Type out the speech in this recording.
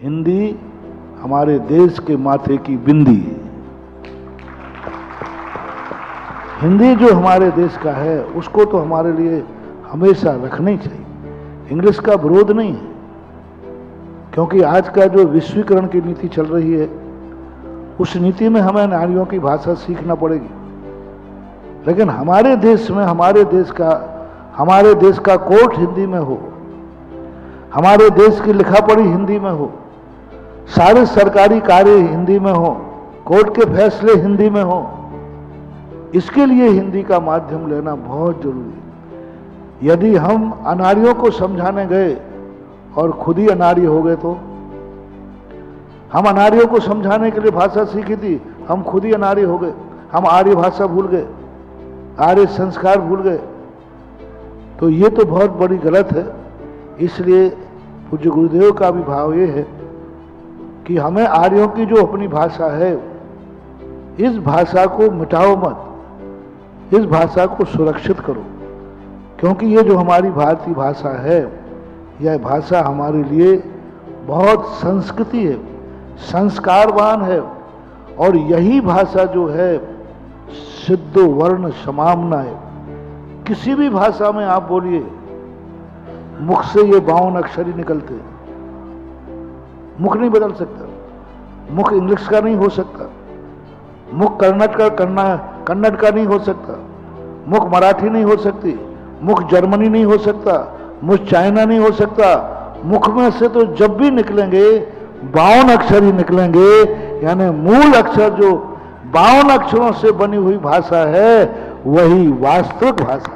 हिंदी हमारे देश के माथे की बिंदी है। हिंदी जो हमारे देश का है उसको तो हमारे लिए हमेशा रखना ही चाहिए। इंग्लिश का विरोध नहीं है, क्योंकि आज का जो विश्वीकरण की नीति चल रही है उस नीति में हमें नारियों की भाषा सीखना पड़ेगी। लेकिन हमारे देश में हमारे देश का कोर्ट हिंदी में हो, हमारे देश की लिखा पढ़ी हिंदी में हो, सारे सरकारी कार्य हिंदी में हो, कोर्ट के फैसले हिंदी में हो, इसके लिए हिंदी का माध्यम लेना बहुत जरूरी है। यदि हम अनारियों को समझाने गए और खुद ही अनारी हो गए तो, हम अनारियों को समझाने के लिए भाषा सीखी थी, हम खुद ही अनारी हो गए, हम आर्य भाषा भूल गए, आर्य संस्कार भूल गए, तो ये तो बहुत बड़ी गलत है। इसलिए पूज्य गुरुदेव का भी भाव ये है कि हमें आर्यों की जो अपनी भाषा है इस भाषा को मिटाओ मत, इस भाषा को सुरक्षित करो, क्योंकि ये जो हमारी भारतीय भाषा है यह भाषा हमारे लिए बहुत संस्कृति है, संस्कारवान है, और यही भाषा जो है सिद्धो वर्ण समामना है। किसी भी भाषा में आप बोलिए, मुख से ये 52 अक्षर ही निकलते हैं, मुख नहीं बदल सकता, मुख इंग्लिश का नहीं हो सकता, मुख कन्नड़ का नहीं हो सकता, मुख मराठी नहीं हो सकती, मुख जर्मनी नहीं हो सकता, मुख चाइना नहीं हो सकता। मुख में से तो जब भी निकलेंगे 52 अक्षर ही निकलेंगे, यानी मूल अक्षर जो 52 अक्षरों से बनी हुई भाषा है वही वास्तविक भाषा है।